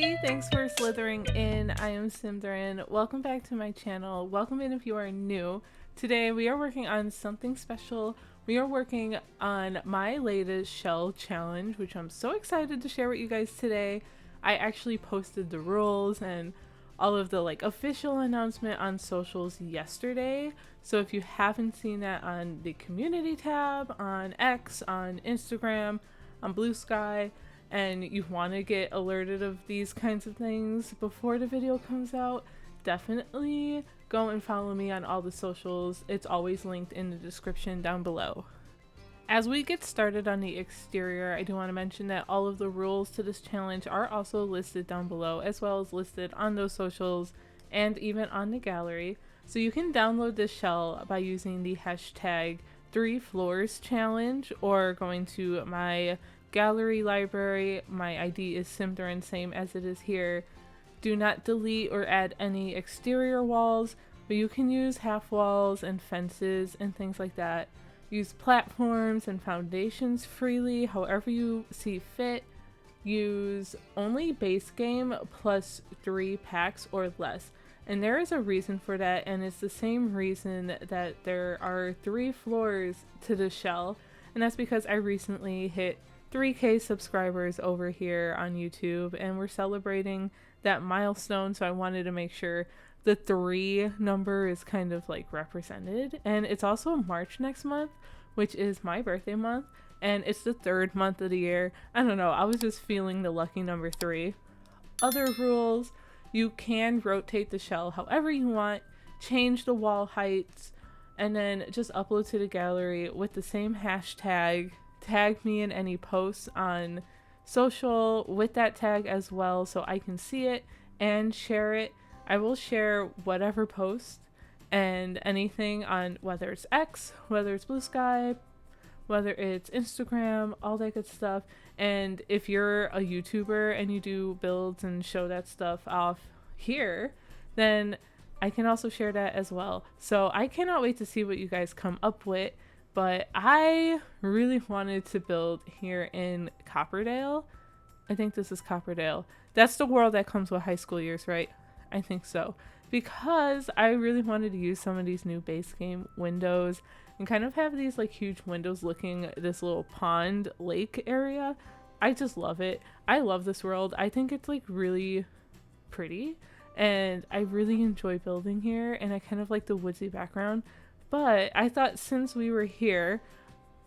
Hey, thanks for slithering in. I am Slytherin. Welcome back to my channel. Welcome in if you are new. Today we are working on something special. We are working on my latest shell challenge, which I'm so excited to share with you guys today. I actually posted the rules and all of the official announcement on socials yesterday. So if you haven't seen that on the community tab, on X, on Instagram, on Blue Sky, and you want to get alerted of these kinds of things before the video comes out, definitely go and follow me on all the socials. It's always linked in the description down below. As we get started on the exterior, I do want to mention that all of the rules to this challenge are also listed down below, as well as listed on those socials and even on the gallery. So you can download this shell by using the hashtag 3floorschallenge or going to my gallery library. My ID is Slytherin, same as it is here. Do not delete or add any exterior walls, but you can use half walls and fences and things like that. Use platforms and foundations freely, however you see fit. Use only base game plus 3 packs or less. And there is a reason for that, and it's the same reason that there are 3 floors to the shell. And that's because I recently hit 3K subscribers over here on YouTube, and we're celebrating that milestone, so I wanted to make sure the 3 number is kind of represented. And it's also March next month, which is my birthday month, and it's the 3rd month of the year. I don't know, I was just feeling the lucky number 3. Other rules: you can rotate the shell however you want, change the wall heights, and then just upload to the gallery with the same hashtag. Tag me in any posts on social with that tag as well, so I can see it and share it. I will share whatever post and anything on whether it's X, whether it's Blue Sky, whether it's Instagram, all that good stuff. And if you're a YouTuber and you do builds and show that stuff off here, then I can also share that as well. So I cannot wait to see what you guys come up with. But I really wanted to build here in Copperdale. I think this is Copperdale. That's the world that comes with high school years, right? I think so. Because I really wanted to use some of these new base game windows and kind of have these huge windows looking at this little pond lake area. I just love it. I love this world. I think it's really pretty, and I really enjoy building here, and I kind of like the woodsy background. But I thought since we were here,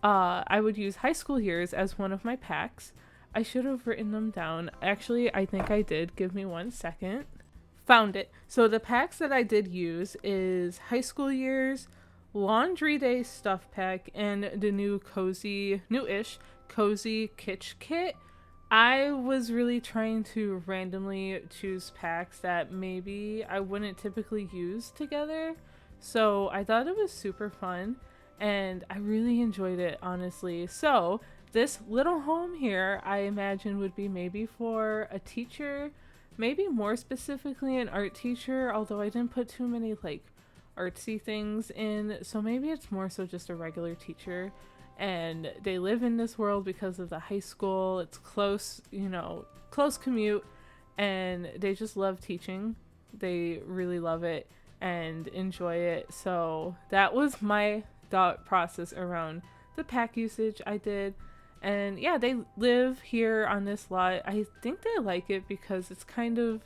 I would use high school years as one of my packs. I should have written them down. Actually, I think I did. Give me 1 second. Found it. So the packs that I did use is high school years, laundry day stuff pack, and the newish cozy kitsch kit. I was really trying to randomly choose packs that maybe I wouldn't typically use together. So I thought it was super fun, and I really enjoyed it, honestly. So this little home here, I imagine, would be maybe for a teacher, maybe more specifically an art teacher, although I didn't put too many artsy things in. So maybe it's more so just a regular teacher, and they live in this world because of the high school. It's close, close commute, and they just love teaching. They really love it and enjoy it. So that was my thought process around the pack usage I did. And yeah, they live here on this lot. I think they like it because it's kind of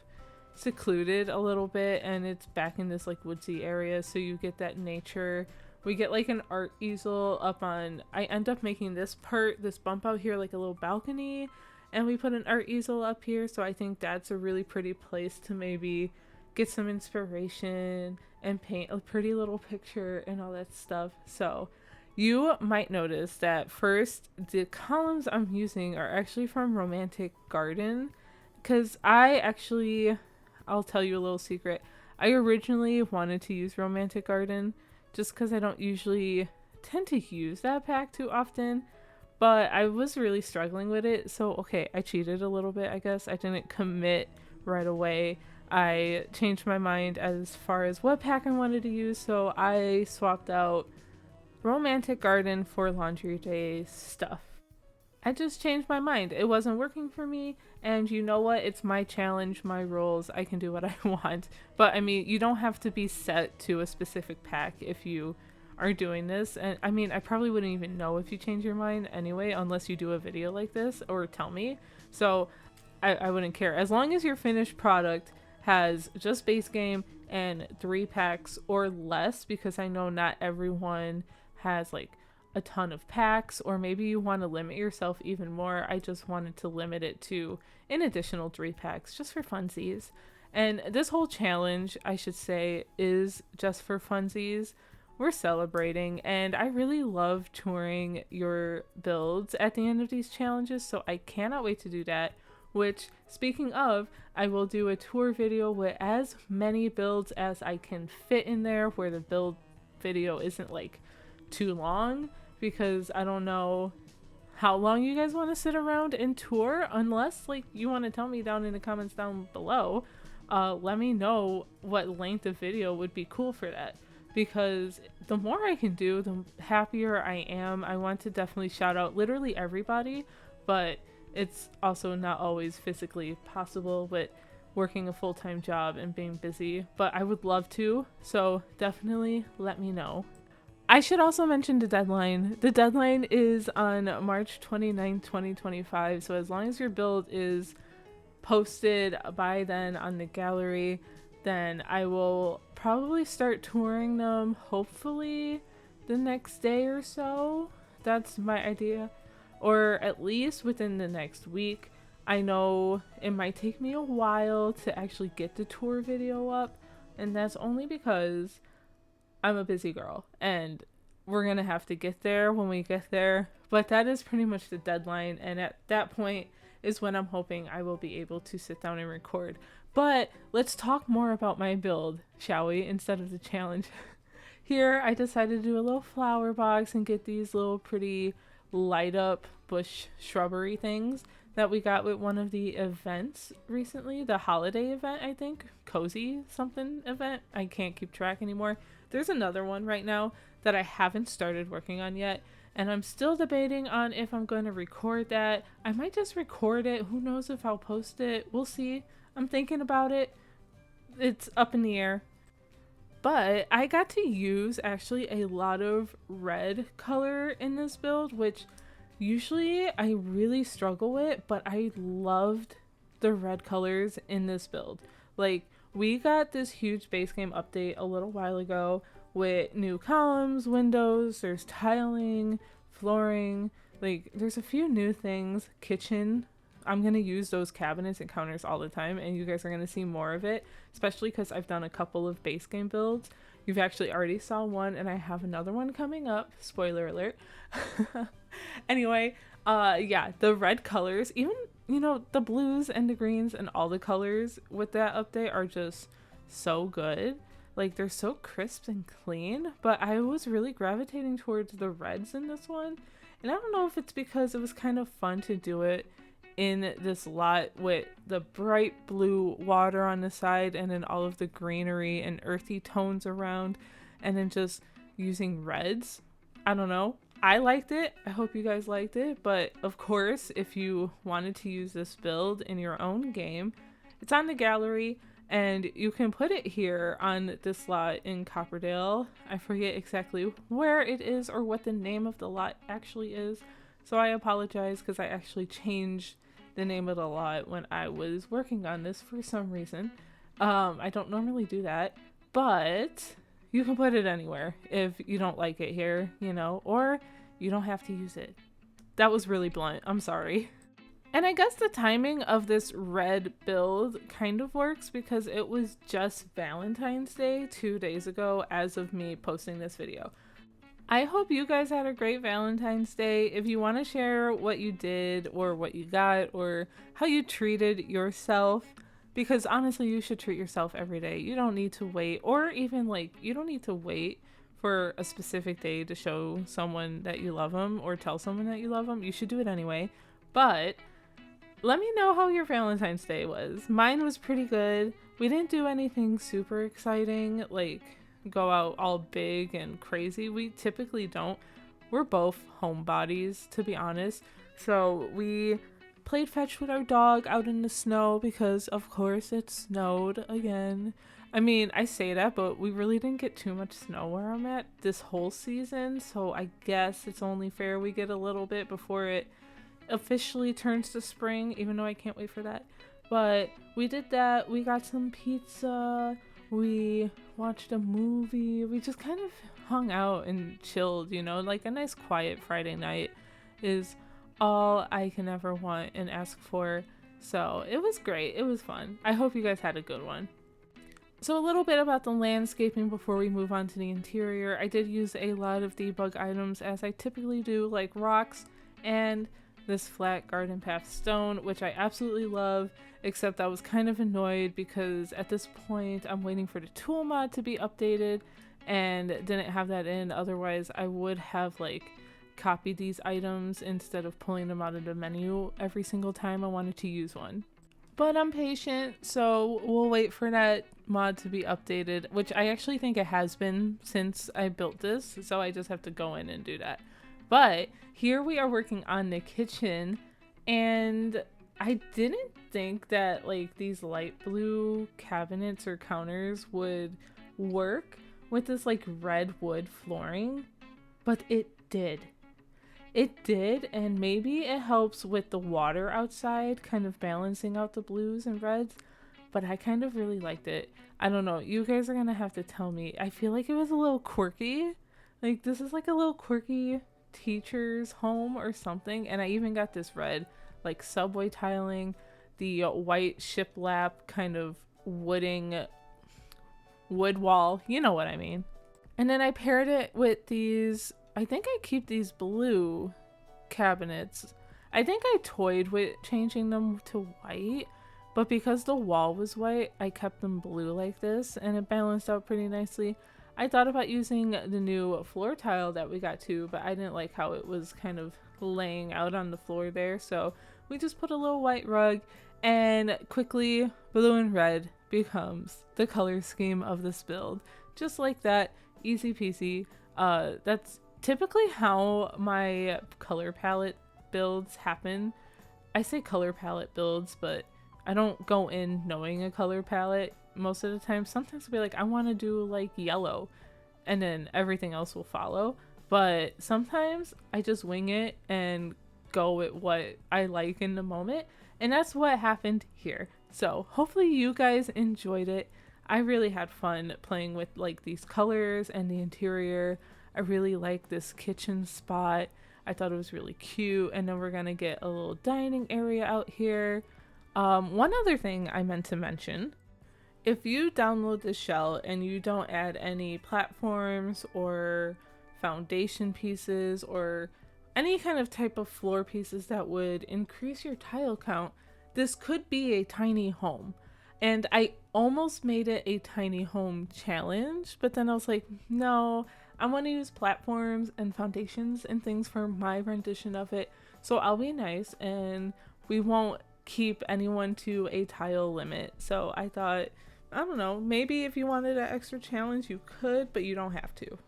secluded a little bit, and it's back in this woodsy area, so you get that nature. We get an art easel up on, I end up making this bump out here a little balcony, and we put an art easel up here, so I think that's a really pretty place to maybe get some inspiration and paint a pretty little picture and all that stuff. So you might notice that first, the columns I'm using are actually from Romantic Garden, because I'll tell you a little secret. I originally wanted to use Romantic Garden just because I don't usually tend to use that pack too often, but I was really struggling with it. So okay, I cheated a little bit, I guess. I didn't commit right away. I changed my mind as far as what pack I wanted to use, so I swapped out Romantic Garden for laundry day stuff. I just changed my mind. It wasn't working for me, and you know what? It's my challenge, my rules. I can do what I want. But I mean, you don't have to be set to a specific pack if you are doing this. And I mean, I probably wouldn't even know if you change your mind anyway, unless you do a video like this or tell me. So I wouldn't care. As long as your finished product has just base game and 3 packs or less, because I know not everyone has like a ton of packs, or maybe you want to limit yourself even more. I just wanted to limit it to an additional 3 packs just for funsies. And this whole challenge, I should say, is just for funsies. We're celebrating, and I really love touring your builds at the end of these challenges, so I cannot wait to do that. Which, speaking of, I will do a tour video with as many builds as I can fit in there, where the build video isn't like too long, because I don't know how long you guys want to sit around and tour, unless like you want to tell me down in the comments down below. Let me know what length of video would be cool for that, because the more I can do, the happier I am. I want to definitely shout out literally everybody, but it's also not always physically possible with working a full-time job and being busy, but I would love to, so definitely let me know. I should also mention the deadline. The deadline is on March 29th, 2025, so as long as your build is posted by then on the gallery, then I will probably start touring them hopefully the next day or so. That's my idea. Or at least within the next week. I know it might take me a while to actually get the tour video up, and that's only because I'm a busy girl, and we're gonna have to get there when we get there. But that is pretty much the deadline, and at that point is when I'm hoping I will be able to sit down and record. But let's talk more about my build, shall we, instead of the challenge. Here I decided to do a little flower box and get these little pretty light up bush shrubbery things that we got with one of the events recently, the holiday event, I think, cozy something event. I can't keep track anymore. There's another one right now that I haven't started working on yet, and I'm still debating on if I'm going to record that. I might just record it. Who knows if I'll post it? We'll see. I'm thinking about it. It's up in the air. But I got to use actually a lot of red color in this build, which usually I really struggle with, but I loved the red colors in this build. Like, we got this huge base game update a little while ago with new columns, windows, there's tiling, flooring, like there's a few new things, kitchen. I'm going to use those cabinets and counters all the time, and you guys are going to see more of it, especially because I've done a couple of base game builds. You've actually already saw one, and I have another one coming up. Spoiler alert. Anyway, yeah, the red colors, even, you know, the blues and the greens and all the colors with that update are just so good. Like, they're so crisp and clean, but I was really gravitating towards the reds in this one. And I don't know if it's because it was kind of fun to do it in this lot with the bright blue water on the side and then all of the greenery and earthy tones around, and then just using reds. I don't know. I liked it. I hope you guys liked it. But of course, if you wanted to use this build in your own game, it's on the gallery, and you can put it here on this lot in Copperdale. I forget exactly where it is or what the name of the lot actually is, so I apologize because I actually changed the name of the lot when I was working on this for some reason. I don't normally do that, but you can put it anywhere if you don't like it here, you know, or you don't have to use it. That was really blunt. I'm sorry. And I guess the timing of this red build kind of works because it was just Valentine's Day 2 days ago as of me posting this video. I hope you guys had a great Valentine's Day. If you want to share what you did or what you got or how you treated yourself, because honestly, you should treat yourself every day. You don't need to wait, or even like, you don't need to wait for a specific day to show someone that you love them or tell someone that you love them. You should do it anyway. But let me know how your Valentine's Day was. Mine was pretty good. We didn't do anything super exciting, like go out all big and crazy. We typically don't. We're both homebodies, to be honest. So we played fetch with our dog out in the snow because, of course, it snowed again. I mean, I say that, but we really didn't get too much snow where I'm at this whole season, so I guess it's only fair we get a little bit before it officially turns to spring, even though I can't wait for that. But we did that. We got some pizza. We watched a movie. We just kind of hung out and chilled, like a nice quiet Friday night is all I can ever want and ask for. So it was great. It was fun. I hope you guys had a good one. So a little bit about the landscaping before we move on to the interior. I did use a lot of debug items as I typically do, like rocks and this flat garden path stone, which I absolutely love, except I was kind of annoyed because at this point I'm waiting for the tool mod to be updated and didn't have that in. Otherwise I would have like copied these items instead of pulling them out of the menu every single time I wanted to use one. But I'm patient, so we'll wait for that mod to be updated, which I actually think it has been since I built this, so I just have to go in and do that. But here we are working on the kitchen, and I didn't think that like these light blue cabinets or counters would work with this like red wood flooring, but it did. It did, and maybe it helps with the water outside, kind of balancing out the blues and reds, but I kind of really liked it. I don't know, you guys are gonna have to tell me. I feel like it was a little quirky. Like, this is like a little quirky teacher's home or something, and I even got this red, like, subway tiling, the white shiplap kind of wood wall, you know what I mean. And then I paired it with these, I think I keep these blue cabinets. I think I toyed with changing them to white, but because the wall was white, I kept them blue like this, and it balanced out pretty nicely. I thought about using the new floor tile that we got too, but I didn't like how it was kind of laying out on the floor there, so we just put a little white rug, and quickly blue and red becomes the color scheme of this build. Just like that, easy peasy. That's typically how my color palette builds happen. I say color palette builds, but I don't go in knowing a color palette most of the time. Sometimes I'll be like, I want to do like yellow, and then everything else will follow. But sometimes I just wing it and go with what I like in the moment, and that's what happened here. So hopefully you guys enjoyed it. I really had fun playing with like these colors and the interior. I really like this kitchen spot. I thought it was really cute. And then we're gonna get a little dining area out here. One other thing I meant to mention, if you download the shell and you don't add any platforms or foundation pieces or any kind of type of floor pieces that would increase your tile count, this could be a tiny home. And I almost made it a tiny home challenge, but then I was like, no, I want to use platforms and foundations and things for my rendition of it. So I'll be nice and we won't keep anyone to a tile limit. So I thought, I don't know, maybe if you wanted an extra challenge, you could, but you don't have to.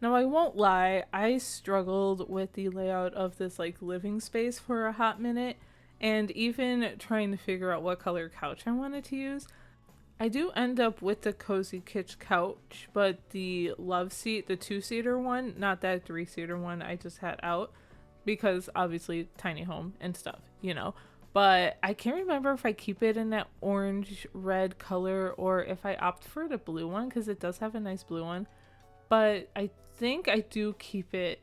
Now, I won't lie, I struggled with the layout of this like living space for a hot minute, and even trying to figure out what color couch I wanted to use. I do end up with the Cozy Kitsch couch, but the love seat, the 2-seater one, not that 3-seater one I just had out, because obviously tiny home and stuff, But I can't remember if I keep it in that orange red color or if I opt for the blue one, because it does have a nice blue one. But I think I do keep it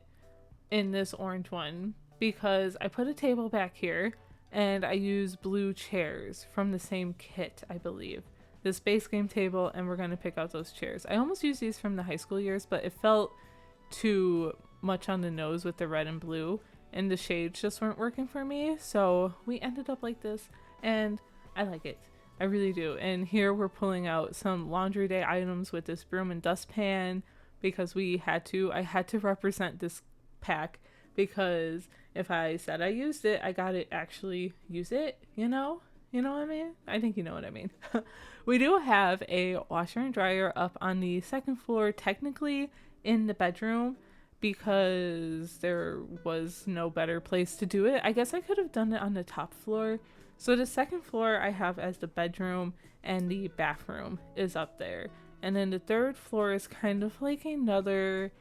in this orange one because I put a table back here and I use blue chairs from the same kit, I believe. This base game table, and we're going to pick out those chairs. I almost used these from the high school years, but it felt too much on the nose with the red and blue, and the shades just weren't working for me, so we ended up like this, and I like it. I really do. And here we're pulling out some laundry day items with this broom and dustpan because I had to represent this pack, because if I said I used it, I gotta actually use it, You know what I mean? I think you know what I mean. We do have a washer and dryer up on the second floor, technically in the bedroom, because there was no better place to do it. I guess I could have done it on the top floor. So the second floor I have as the bedroom, and the bathroom is up there. And then the third floor is kind of like another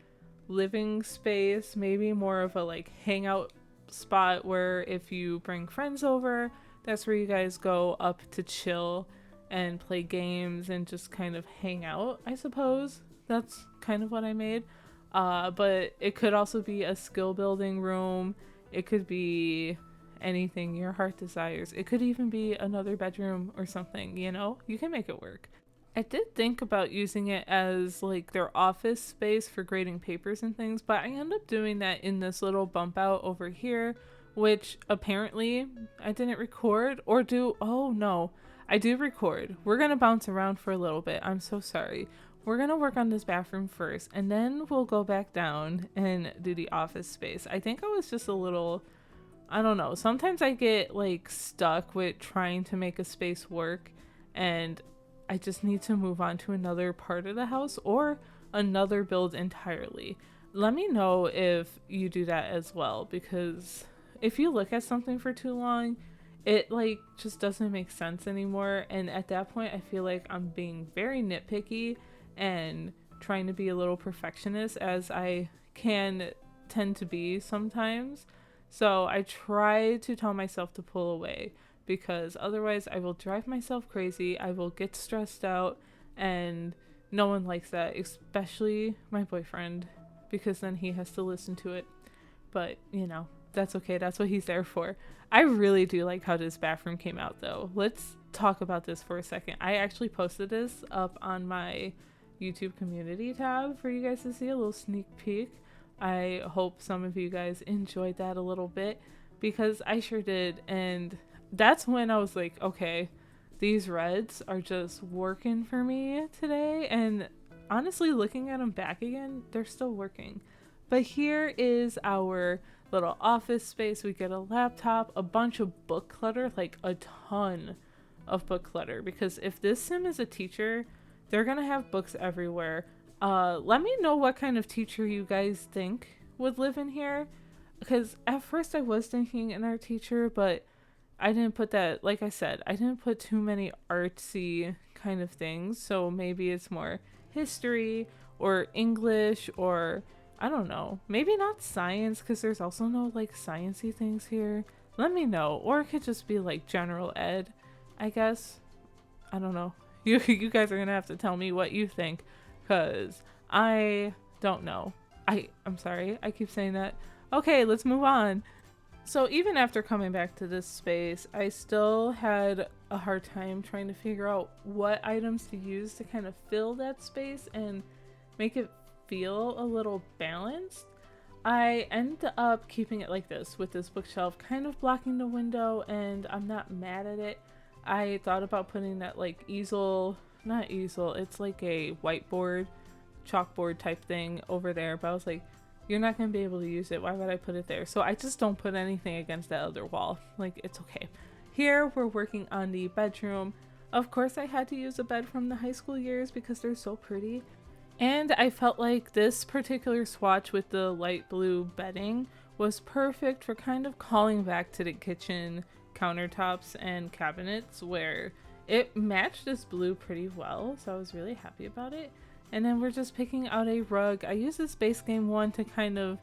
living space, maybe more of a like hangout spot where if you bring friends over, that's where you guys go up to chill and play games and just kind of hang out, I suppose. That's kind of what I made. But it could also be a skill building room. It could be anything your heart desires. It could even be another bedroom or something, you know? You can make it work. I did think about using it as like their office space for grading papers and things, but I ended up doing that in this little bump out over here, which apparently I didn't record or do. Oh no, I do record. We're gonna bounce around for a little bit. I'm so sorry. We're gonna work on this bathroom first, and then we'll go back down and do the office space. I think I was just a little, I don't know. Sometimes I get like stuck with trying to make a space work, and I just need to move on to another part of the house or another build entirely. Let me know if you do that as well, because if you look at something for too long, it like just doesn't make sense anymore. And at that point, I feel like I'm being very nitpicky and trying to be a little perfectionist, as I can tend to be sometimes. So I try to tell myself to pull away, because otherwise I will drive myself crazy. I will get stressed out, and no one likes that, especially my boyfriend, because then he has to listen to it. But, you know, that's okay. That's what he's there for. I really do like how this bathroom came out, though. Let's talk about this for a second. I actually posted this up on my YouTube community tab for you guys to see a little sneak peek. I hope some of you guys enjoyed that a little bit, because I sure did. And that's when I was like, okay, these reds are just working for me today. And honestly, looking at them back again, they're still working. But here is our little office space. We get a laptop, a bunch of book clutter, like a ton of book clutter, because if this sim is a teacher, they're gonna have books everywhere. Let me know what kind of teacher you guys think would live in here, because at first I was thinking an art teacher, but I didn't put that, like I said, I didn't put too many artsy kind of things. So maybe it's more history or English, or I don't know, maybe not science, because there's also no like sciencey things here. Let me know. Or it could just be like general ed, I guess. I don't know. You guys are gonna have to tell me what you think, because I don't know. I'm sorry, I keep saying that. Okay, let's move on. So even after coming back to this space, I still had a hard time trying to figure out what items to use to kind of fill that space and make it feel a little balanced. I ended up keeping it like this, with this bookshelf kind of blocking the window, and I'm not mad at it. I thought about putting that like easel, not easel, it's like a whiteboard, chalkboard type thing over there, but I was like, you're not going to be able to use it. Why would I put it there? So I just don't put anything against that other wall. Like, it's okay. Here, we're working on the bedroom. Of course, I had to use a bed from the high school years because they're so pretty. And I felt like this particular swatch with the light blue bedding was perfect for kind of calling back to the kitchen countertops and cabinets, where it matched this blue pretty well. So I was really happy about it. And then we're just picking out a rug. I used this base game one to kind of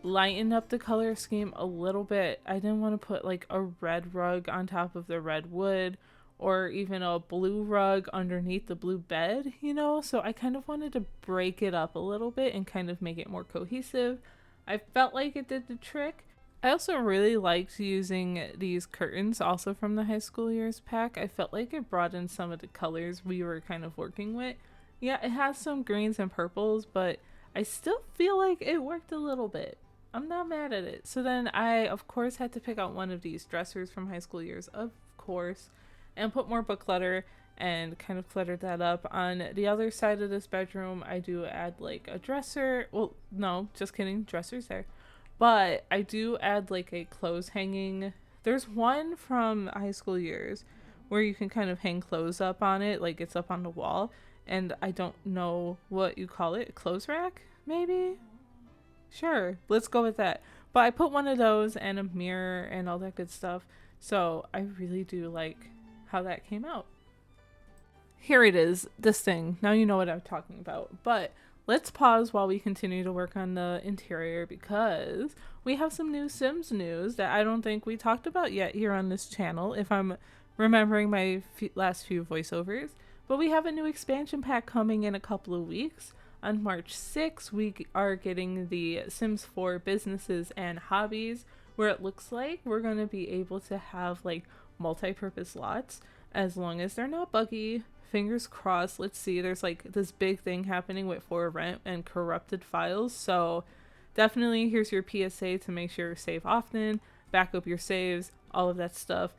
lighten up the color scheme a little bit. I didn't want to put like a red rug on top of the red wood, or even a blue rug underneath the blue bed, you know? So I kind of wanted to break it up a little bit and kind of make it more cohesive. I felt like it did the trick. I also really liked using these curtains, also from the high school years pack. I felt like it brought in some of the colors we were kind of working with. Yeah, it has some greens and purples, but I still feel like it worked a little bit. I'm not mad at it. So then I, of course, had to pick out one of these dressers from high school years, of course, and put more book clutter and kind of cluttered that up. On the other side of this bedroom, I do add like a dresser. Well, no, just kidding. Dresser's there. But I do add like a clothes hanging. There's one from high school years where you can kind of hang clothes up on it, like it's up on the wall. And I don't know what you call it, a clothes rack, maybe? Sure, let's go with that. But I put one of those and a mirror and all that good stuff. So I really do like how that came out. Here it is, this thing. Now you know what I'm talking about. But let's pause while we continue to work on the interior because we have some new Sims news that I don't think we talked about yet here on this channel, if I'm remembering my last few voiceovers. But we have a new expansion pack coming in a couple of weeks. On March 6th, we are getting the Sims 4 businesses and hobbies, where it looks like we're going to be able to have like multi-purpose lots as long as they're not buggy. Fingers crossed. Let's see. There's like this big thing happening with for rent and corrupted files. So definitely here's your PSA to make sure you save often, back up your saves, all of that stuff.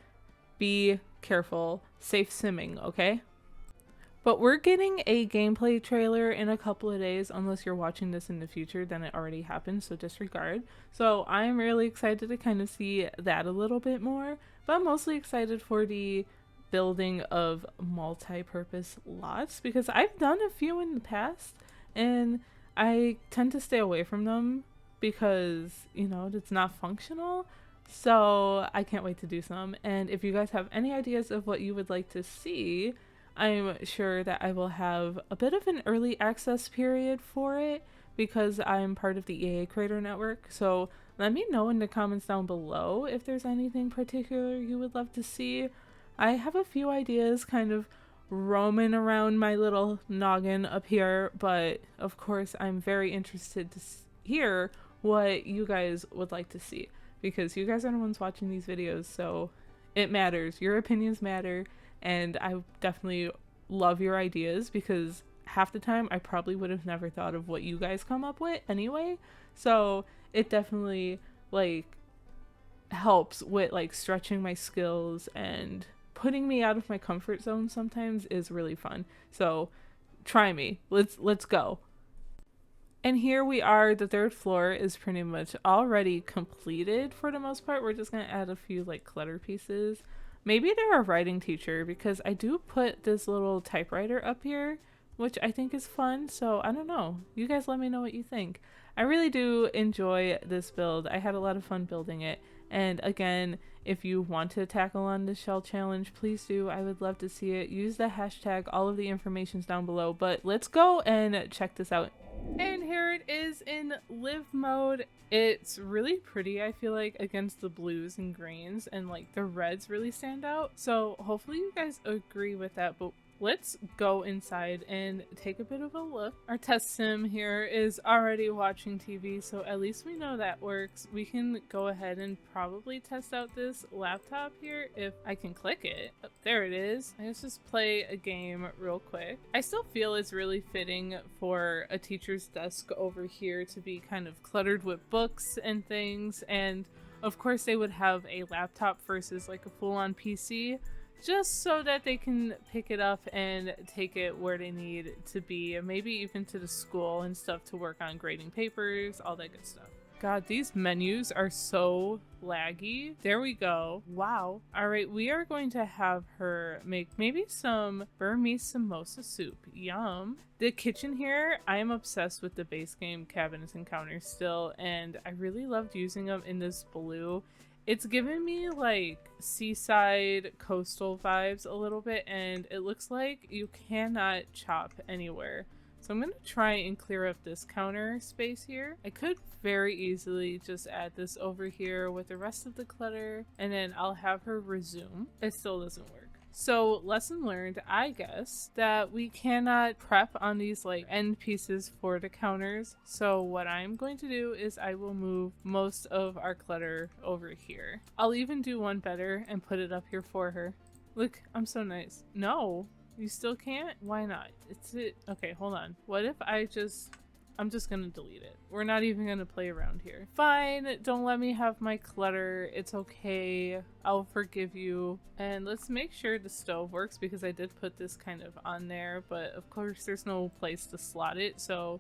Be careful. Safe simming, okay? But we're getting a gameplay trailer in a couple of days. Unless you're watching this in the future, then it already happened, so disregard. So I'm really excited to kind of see that a little bit more. But I'm mostly excited for the building of multi-purpose lots because I've done a few in the past and I tend to stay away from them because, you know, it's not functional. So I can't wait to do some. And if you guys have any ideas of what you would like to see, I'm sure that I will have a bit of an early access period for it because I'm part of the EA Creator Network. So let me know in the comments down below if there's anything particular you would love to see. I have a few ideas kind of roaming around my little noggin up here, but of course I'm very interested to hear what you guys would like to see because you guys are the ones watching these videos, so it matters. Your opinions matter, and I definitely love your ideas because half the time I probably would have never thought of what you guys come up with anyway. So it definitely like helps with like stretching my skills, and putting me out of my comfort zone sometimes is really fun. So try me. Let's go. And here we are. The third floor is pretty much already completed for the most part. We're just gonna add a few like clutter pieces. Maybe they're a writing teacher because I do put this little typewriter up here, which I think is fun. So I don't know. You guys let me know what you think. I really do enjoy this build. I had a lot of fun building it. And again, if you want to tackle on the shell challenge, please do. I would love to see it. Use the hashtag. All of the information's down below. But let's go and check this out. And here it is in live mode. It's really pretty, I feel like, against the blues and greens, and like the reds really stand out. So hopefully you guys agree with that. But let's go inside and take a bit of a look. Our test sim here is already watching TV, so at least we know that works. We can go ahead and probably test out this laptop here if I can click it. Oh, there it is. Let's just play a game real quick. I still feel it's really fitting for a teacher's desk over here to be kind of cluttered with books and things, and of course they would have a laptop versus like a full-on PC, just so that they can pick it up and take it where they need to be, maybe even to the school and stuff to work on grading papers, all that good stuff. God, these menus are so laggy. There we go. Wow. All right, we are going to have her make maybe some Burmese samosa soup. Yum. The kitchen here, I am obsessed with the base game cabinets and counters still, and I really loved using them in this blue. It's giving me like seaside coastal vibes a little bit, and it looks like you cannot chop anywhere. So I'm going to try and clear up this counter space here. I could very easily just add this over here with the rest of the clutter, and then I'll have her resume. It still doesn't work. So lesson learned, I guess, that we cannot prep on these like end pieces for the counters. So what I'm going to do is I will move most of our clutter over here. I'll even do one better and put it up here for her. Look, I'm so nice. No, you still can't? Why not? It's it. Okay, hold on. What if I'm just gonna delete it. We're not even gonna play around here. Fine, don't let me have my clutter. It's okay. I'll forgive you. And let's make sure the stove works because I did put this kind of on there, but of course there's no place to slot it. So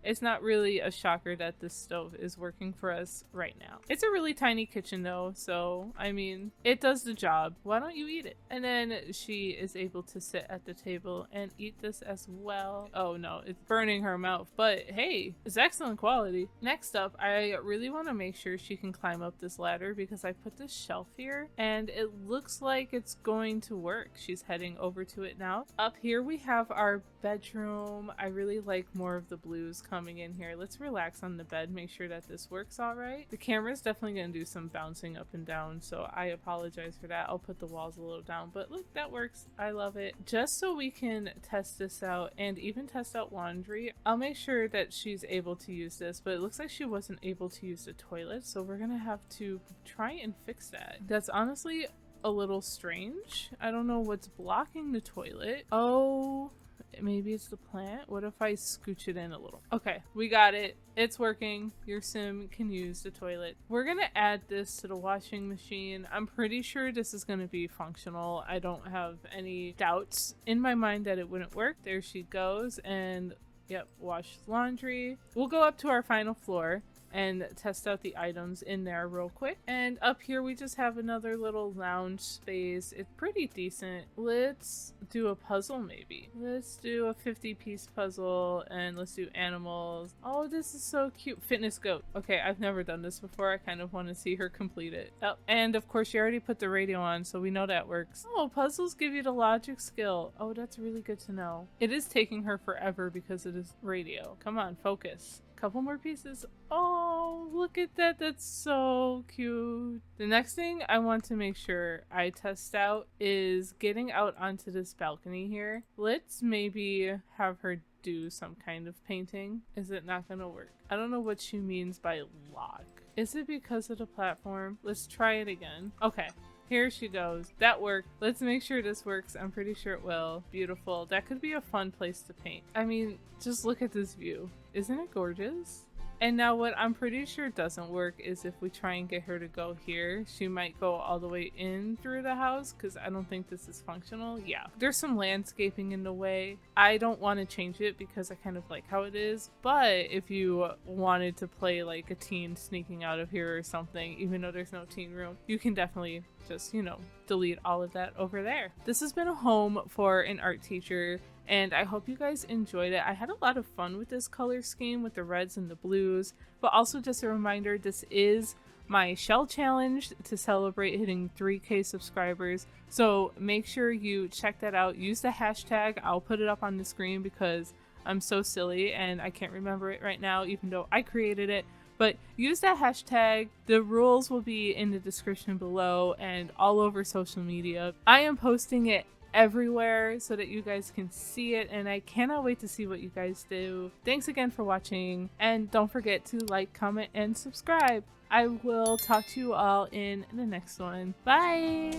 It's not really a shocker that this stove is working for us right now. It's a really tiny kitchen though, so I mean, it does the job. Why don't you eat it? And then she is able to sit at the table and eat this as well. Oh no, it's burning her mouth, but hey, it's excellent quality. Next up, I really want to make sure she can climb up this ladder because I put this shelf here and it looks like it's going to work. She's heading over to it now. Up here we have our bedroom. I really like more of the blues coming in here. Let's relax on the bed, make sure that this works all right. The camera's definitely going to do some bouncing up and down, so I apologize for that. I'll put the walls a little down, but look, that works. I love it. Just so we can test this out and even test out laundry, I'll make sure that she's able to use this, but it looks like she wasn't able to use the toilet, so we're gonna have to try and fix that. That's honestly a little strange. I don't know what's blocking the toilet. Oh, maybe it's the plant. What if I scooch it in a little? Okay, we got it. It's working. Your sim can use the toilet. We're gonna add this to the washing machine. I'm pretty sure this is gonna be functional. I don't have any doubts in my mind that it wouldn't work. There she goes, and yep, wash laundry. We'll go up to our final floor and test out the items in there real quick. And up here we just have another little lounge space. It's pretty decent. Let's do a puzzle maybe. Let's do a 50-piece puzzle and let's do animals. Oh, this is so cute. Fitness goat. Okay, I've never done this before. I kind of want to see her complete it. Oh, and of course she already put the radio on, so we know that works. Oh, puzzles give you the logic skill. Oh, that's really good to know. It is taking her forever because it is radio. Come on, focus. Couple more pieces. Oh, look at that. That's so cute. The next thing I want to make sure I test out is getting out onto this balcony here. Let's maybe have her do some kind of painting. Is it not gonna work? I don't know what she means by lock. Is it because of the platform? Let's try it again. Okay. Here she goes. That worked. Let's make sure this works. I'm pretty sure it will. Beautiful. That could be a fun place to paint. I mean, just look at this view. Isn't it gorgeous? And now what I'm pretty sure doesn't work is if we try and get her to go here, she might go all the way in through the house because I don't think this is functional. Yeah, there's some landscaping in the way. I don't want to change it because I kind of like how it is, but if you wanted to play like a teen sneaking out of here or something, even though there's no teen room, you can definitely just, you know, delete all of that over there. This has been a home for an art teacher, and I hope you guys enjoyed it. I had a lot of fun with this color scheme with the reds and the blues, but also just a reminder, this is my shell challenge to celebrate hitting 3K subscribers, so make sure you check that out. Use the hashtag. I'll put it up on the screen because I'm so silly and I can't remember it right now even though I created it. But use that hashtag. The rules will be in the description below and all over social media. I am posting it everywhere so that you guys can see it, and I cannot wait to see what you guys do. Thanks again for watching, and don't forget to like, comment, and subscribe. I will talk to you all in the next one. Bye!